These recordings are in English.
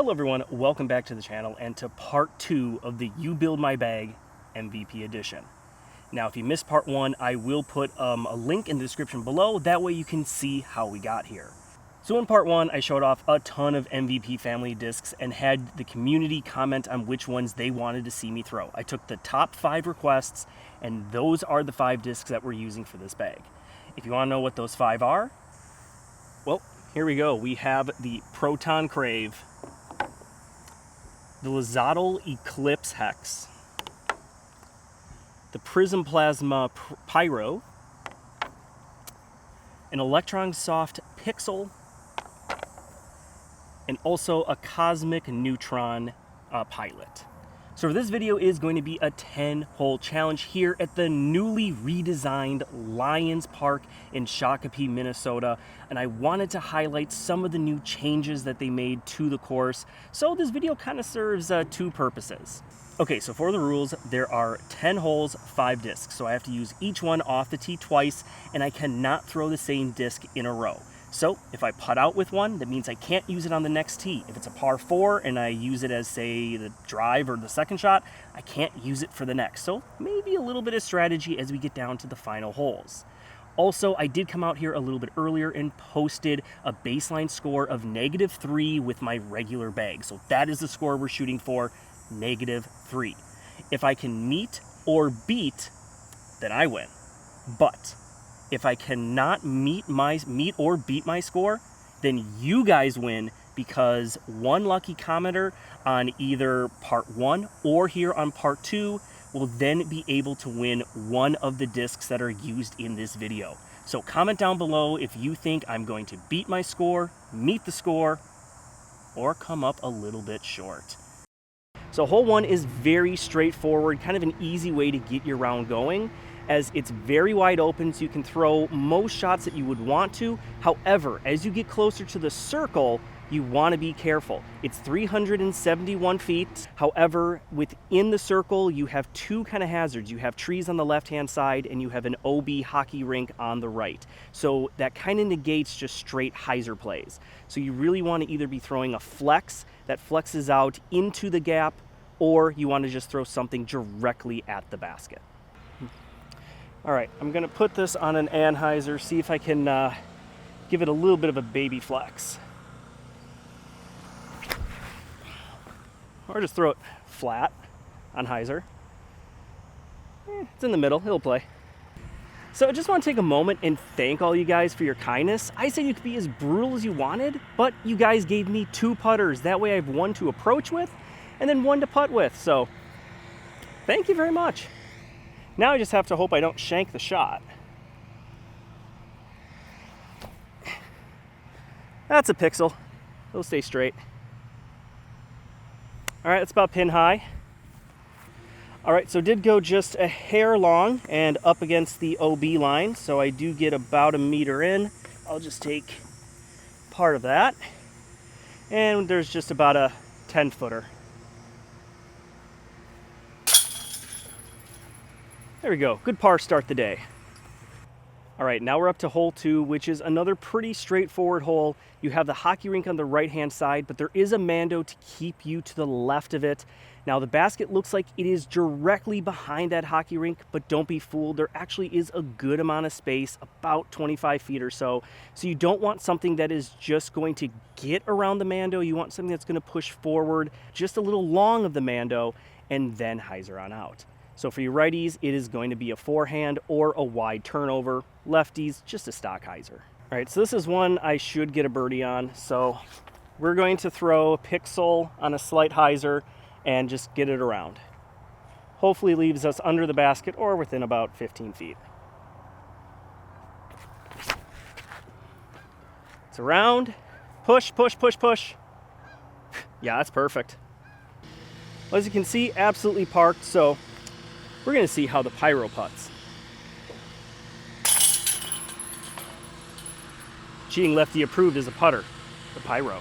Hello everyone, welcome back to the channel and to part 2 of the You Build My Bag MVP edition. Now if you missed part 1, I will put a link in the description below, that way you can see how we got here. So in part 1, I showed off a ton of MVP family discs and had the community comment on which ones they wanted to see me throw. I took the top 5 requests and those are the 5 discs that we're using for this bag. If you want to know what those 5 are, well, here we go. We have the Proton Crave, the Lazadal Eclipse Hex, the Prism Plasma Pyro, an Electron Soft Pixel, and also a Cosmic Neutron Pilot. So this video is going to be a 10-hole challenge here at the newly redesigned Lions Park in Shakopee, Minnesota. And I wanted to highlight some of the new changes that they made to the course. So this video kind of serves 2 purposes. Okay, so for the rules, there are 10 holes, 5 discs. So I have to use each one off the tee twice, and I cannot throw the same disc in a row. So if I putt out with one, that means I can't use it on the next tee. If it's a par 4 and I use it as, say, the drive or the second shot, I can't use it for the next. So maybe a little bit of strategy as we get down to the final holes. Also, I did come out here a little bit earlier and posted a baseline score of -3 with my regular bag. So that is the score we're shooting for, -3. If I can meet or beat, then I win. But if I cannot meet or beat my score, then you guys win, because one lucky commenter on either part 1 or here on part 2 will then be able to win one of the discs that are used in this video. So comment down below if you think I'm going to beat my score, meet the score, or come up a little bit short. So hole 1 is very straightforward, kind of an easy way to get your round going, as it's very wide open, so you can throw most shots that you would want to. However, as you get closer to the circle, you want to be careful. It's 371 feet. However, within the circle, you have 2 kind of hazards. You have trees on the left-hand side, and you have an OB hockey rink on the right. So that kind of negates just straight hyzer plays. So you really want to either be throwing a flex that flexes out into the gap, or you want to just throw something directly at the basket. All right, I'm gonna put this on an anhyzer, see if I can give it a little bit of a baby flex. Or just throw it flat on hyzer. It's in the middle, it'll play. So I just want to take a moment and thank all you guys for your kindness. I said you could be as brutal as you wanted, but you guys gave me 2 putters. That way I have one to approach with and then one to putt with. So thank you very much. Now I just have to hope I don't shank the shot. That's a pixel. It'll stay straight. All right, that's about pin high. All right, so it did go just a hair long and up against the OB line, so I do get about 1 meter in. I'll just take part of that. And there's just about a 10-footer. There we go, good par start the day. All right, now we're up to hole 2, which is another pretty straightforward hole. You have the hockey rink on the right-hand side, but there is a Mando to keep you to the left of it. Now the basket looks like it is directly behind that hockey rink, but don't be fooled. There actually is a good amount of space, about 25 feet or so. So you don't want something that is just going to get around the Mando. You want something that's gonna push forward just a little long of the Mando and then hyzer on out. So for your righties, it is going to be a forehand or a wide turnover. Lefties, just a stock hyzer. All right, so this is one I should get a birdie on. So we're going to throw a pixel on a slight hyzer and just get it around. Hopefully leaves us under the basket or within about 15 feet. It's around, push, push, push, push. Yeah, that's perfect. Well, as you can see, absolutely parked, so we're gonna see how the pyro putts. Cheating Lefty approved as a putter, the pyro.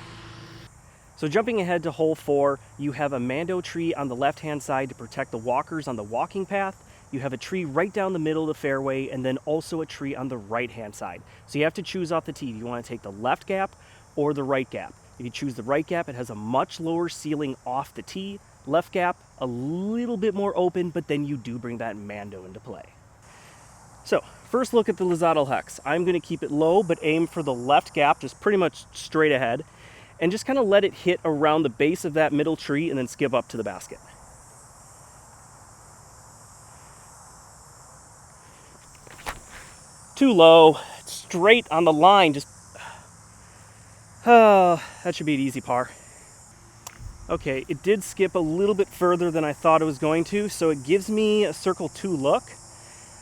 So jumping ahead to hole 4, you have a Mando tree on the left-hand side to protect the walkers on the walking path. You have a tree right down the middle of the fairway, and then also a tree on the right-hand side. So you have to choose off the tee. Do you want to take the left gap or the right gap? If you choose the right gap, it has a much lower ceiling off the tee. Left gap, a little bit more open, but then you do bring that Mando into play. So, first look at the Lizado Hex. I'm going to keep it low, but aim for the left gap, just pretty much straight ahead, and just kind of let it hit around the base of that middle tree and then skip up to the basket. Too low, straight on the line, just, that should be an easy par. Okay, it did skip a little bit further than I thought it was going to, so it gives me a circle 2 look.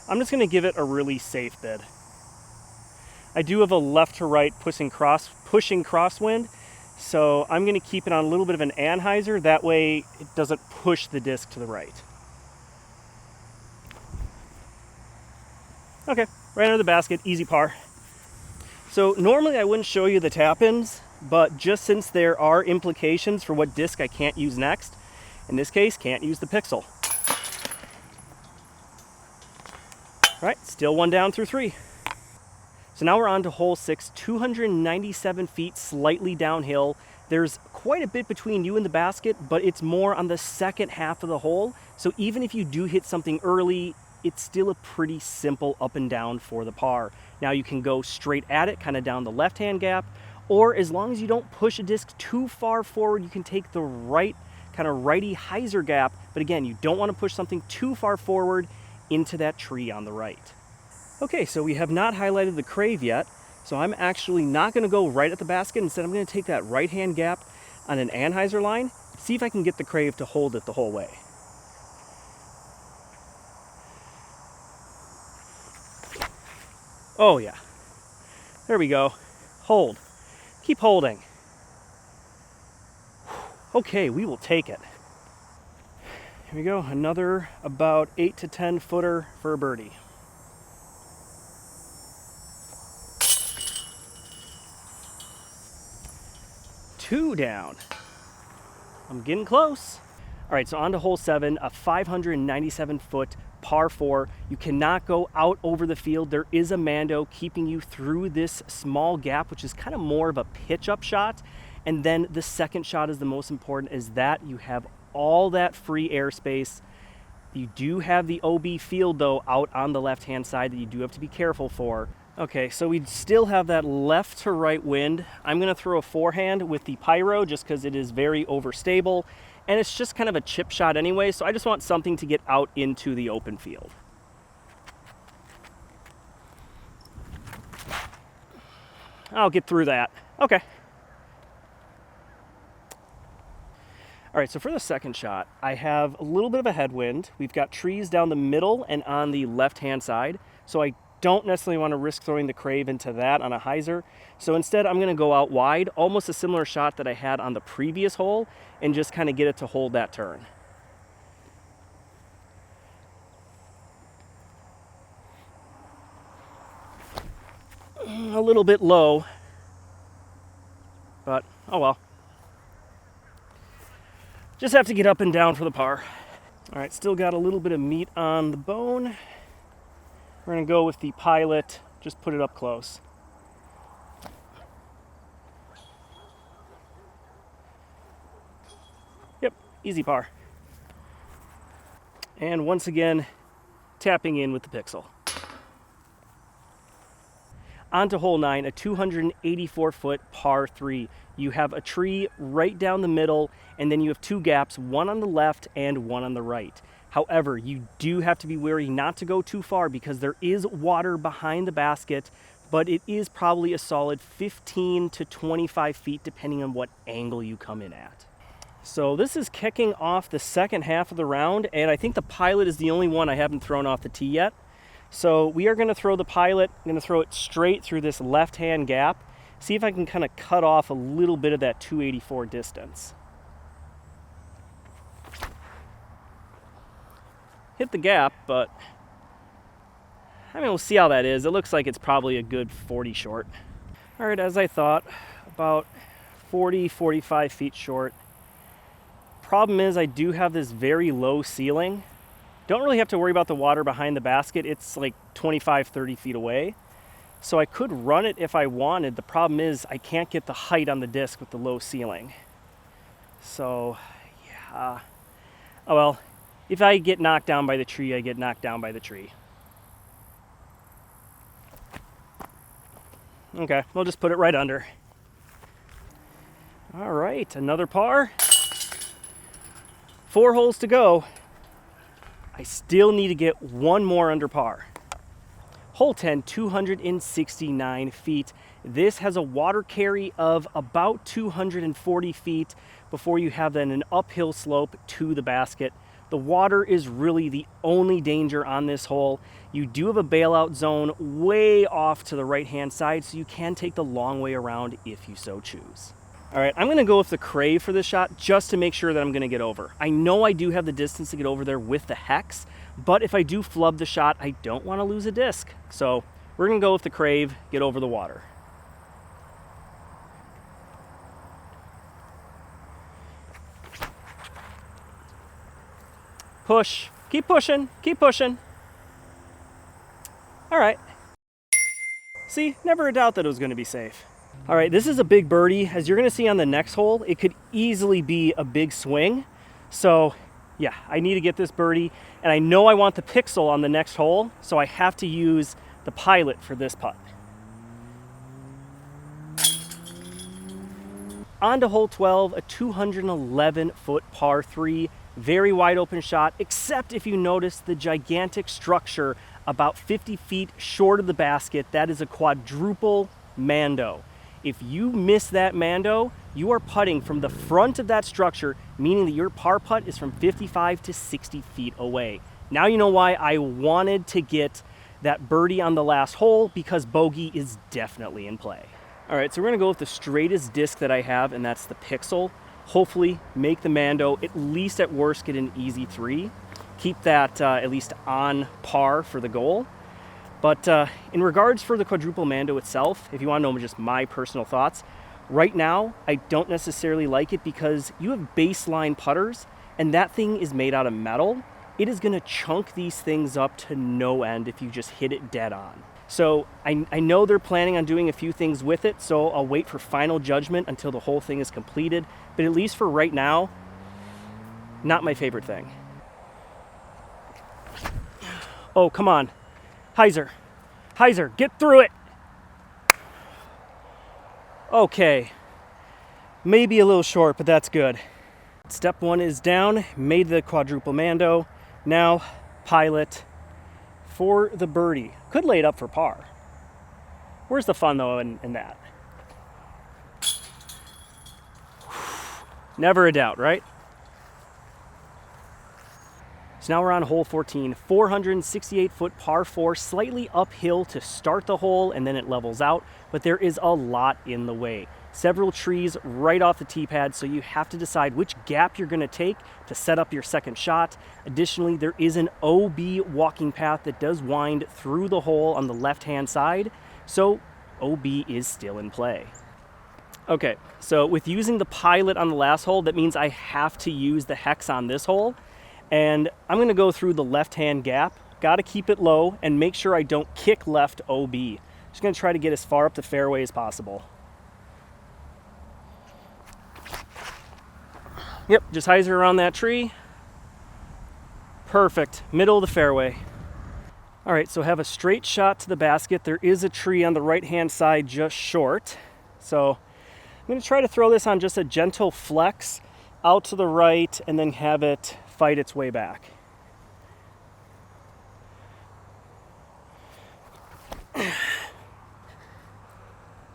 I'm just going to give it a really safe bid. I do have a left to right pushing crosswind, so I'm going to keep it on a little bit of an anhyzer. That way it doesn't push the disc to the right. Okay, right under the basket, easy par. So normally I wouldn't show you the tap-ins, but just since there are implications for what disc I can't use next, in this case, can't use the Pixel. All right, still one down through 3. So now we're on to hole 6, 297 feet, slightly downhill. There's quite a bit between you and the basket, but it's more on the second half of the hole. So even if you do hit something early, it's still a pretty simple up and down for the par. Now you can go straight at it, kind of down the left-hand gap, or as long as you don't push a disc too far forward, you can take the right, kind of righty hyzer gap. But again, you don't want to push something too far forward into that tree on the right. Okay, so we have not highlighted the crave yet, so I'm actually not going to go right at the basket. Instead, I'm going to take that right-hand gap on an anhyzer line, see if I can get the crave to hold it the whole way. Oh yeah, there we go. Hold, keep holding. Okay, we will take it. Here we go, another about 8 to 10 footer for a birdie. Two down. I'm getting close. All right, so on to hole 7, a 597 foot par 4. You cannot go out over the field. There is a Mando keeping you through this small gap, which is kind of more of a pitch up shot. And then the second shot is the most important, is that you have all that free airspace. You do have the OB field though out on the left-hand side that you do have to be careful for. Okay, so we still have that left to right wind. I'm gonna throw a forehand with the Pyro just because it is very overstable, and it's just kind of a chip shot anyway, so I just want something to get out into the open field. I'll get through that. Okay. All right, so for the second shot, I have a little bit of a headwind. We've got trees down the middle and on the left-hand side, so I don't necessarily want to risk throwing the crave into that on a hyzer. So instead, I'm going to go out wide, almost a similar shot that I had on the previous hole, and just kind of get it to hold that turn. A little bit low, but oh well. Just have to get up and down for the par. All right, still got a little bit of meat on the bone. We're gonna go with the Pilot, just put it up close. Yep, easy par. And once again, tapping in with the Pixel. On to hole 9, a 284-foot par 3. You have a tree right down the middle, and then you have 2 gaps, one on the left and one on the right. However, you do have to be wary not to go too far because there is water behind the basket, but it is probably a solid 15 to 25 feet depending on what angle you come in at. So this is kicking off the second half of the round, and I think the Pilot is the only one I haven't thrown off the tee yet. So we are going to throw the Pilot. I'm going to throw it straight through this left-hand gap. See if I can kind of cut off a little bit of that 284 distance. Hit the gap, but I mean, we'll see how that is. It looks like it's probably a good 40 short. All right, as I thought, about 40, 45 feet short. Problem is I do have this very low ceiling. Don't really have to worry about the water behind the basket. It's like 25, 30 feet away. So I could run it if I wanted. The problem is I can't get the height on the disc with the low ceiling. So, yeah. Oh well, if I get knocked down by the tree, I get knocked down by the tree. Okay, we'll just put it right under. All right, another par. 4 holes to go. I still need to get one more under par. Hole 10, 269 feet. This has a water carry of about 240 feet before you have then an uphill slope to the basket. The water is really the only danger on this hole. You do have a bailout zone way off to the right-hand side, so you can take the long way around if you so choose. All right, I'm gonna go with the crave for this shot just to make sure that I'm gonna get over. I know I do have the distance to get over there with the hex, but if I do flub the shot, I don't wanna lose a disc. So we're gonna go with the crave, get over the water. Push, keep pushing, keep pushing. All right. See, never a doubt that it was gonna be safe. All right, this is a big birdie. As you're gonna see on the next hole, it could easily be a big swing. So yeah, I need to get this birdie, and I know I want the pixel on the next hole, so I have to use the pilot for this putt. On to hole 12, a 211-foot par 3, very wide open shot, except if you notice the gigantic structure about 50 feet short of the basket. That is a quadruple Mando. If you miss that Mando, you are putting from the front of that structure, meaning that your par putt is from 55 to 60 feet away. Now you know why I wanted to get that birdie on the last hole, because bogey is definitely in play. All right, so we're gonna go with the straightest disc that I have, and that's the pixel. Hopefully make the Mando, at least at worst, get an easy 3. Keep that at least on par for the goal. But in regards for the quadruple Mando itself, if you want to know just my personal thoughts, right now I don't necessarily like it because you have baseline putters and that thing is made out of metal. It is going to chunk these things up to no end if you just hit it dead on. So I know they're planning on doing a few things with it, so I'll wait for final judgment until the whole thing is completed. But at least for right now, not my favorite thing. Oh, come on. Heiser, get through it. Okay, maybe a little short, but that's good. Step 1 is down, made the quadruple Mando. Now, pilot for the birdie. Could lay it up for par. Where's the fun though in that? Never a doubt, right? So now we're on hole 14, 468-foot par 4, slightly uphill to start the hole and then it levels out, but there is a lot in the way. Several trees right off the tee pad, so you have to decide which gap you're gonna take to set up your second shot. Additionally, there is an OB walking path that does wind through the hole on the left-hand side, so OB is still in play. Okay, so with using the pilot on the last hole, that means I have to use the hex on this hole. And I'm gonna go through the left-hand gap. Gotta keep it low and make sure I don't kick left OB. Just gonna try to get as far up the fairway as possible. Yep, just hyzer around that tree. Perfect, middle of the fairway. All right, so have a straight shot to the basket. There is a tree on the right-hand side just short. So I'm gonna try to throw this on just a gentle flex out to the right and then have it fight its way back.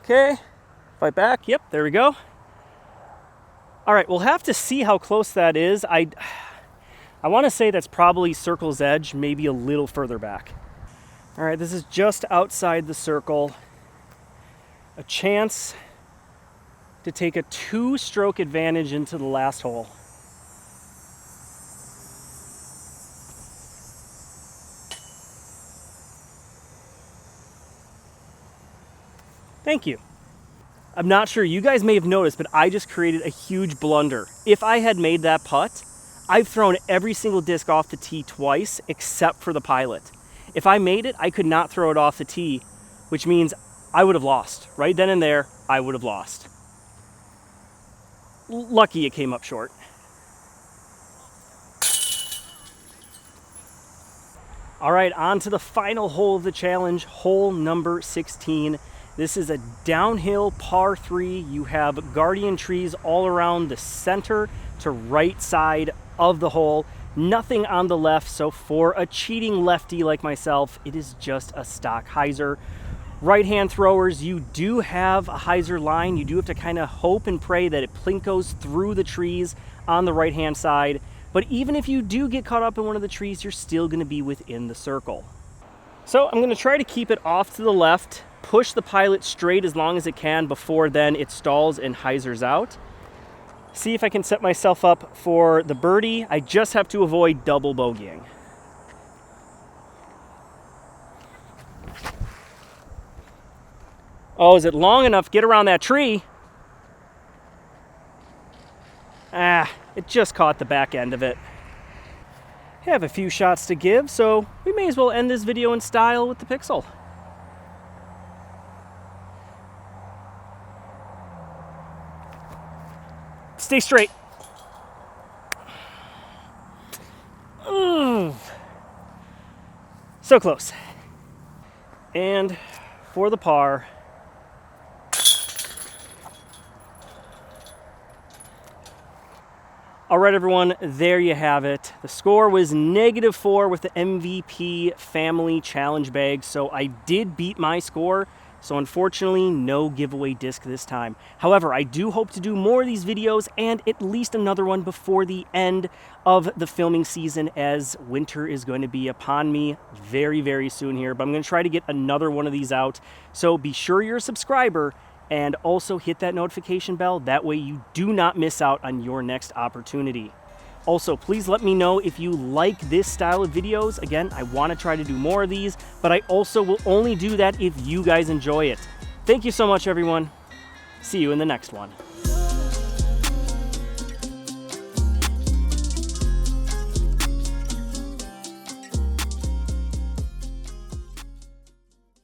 Okay, fight back. Yep, there we go. All right, we'll have to see how close that is. I want to say that's probably circle's edge, maybe a little further back. All right, this is just outside the circle. A chance to take a 2-stroke advantage into the last hole. Thank you. I'm not sure, you guys may have noticed, but I just created a huge blunder. If I had made that putt, I've thrown every single disc off the tee twice except for the pilot. If I made it, I could not throw it off the tee which means I would have lost. Right then and there, I would have lost. Lucky it came up short. All right, on to the final hole of the challenge, hole number 16. This is a downhill par 3. You have guardian trees all around the center to right side of the hole. Nothing on the left, so for a cheating lefty like myself, it is just a stock hyzer. Right-hand throwers, you do have a hyzer line. You do have to kind of hope and pray that it plinkos through the trees on the right-hand side. But even if you do get caught up in one of the trees, you're still going to be within the circle. So I'm going to try to keep it off to the left, push the pilot straight as long as it can before then it stalls and hyzers out. See if I can set myself up for the birdie. I just have to avoid double bogeying. Oh, is it long enough? Get around that tree. It just caught the back end of it. I have a few shots to give, so we may as well end this video in style with the Pixel. Stay straight. Ooh. So close. And for the par. All right, everyone, there you have it. The score was -4 with the MVP Family Challenge bag, so I did beat my score. So unfortunately, no giveaway disc this time. However, I do hope to do more of these videos and at least another one before the end of the filming season, as winter is going to be upon me very, very soon here. But I'm going to try to get another one of these out. So be sure you're a subscriber and also hit that notification bell. That way you do not miss out on your next opportunity. Also, please let me know if you like this style of videos. Again, I want to try to do more of these, but I also will only do that if you guys enjoy it. Thank you so much, everyone. See you in the next one.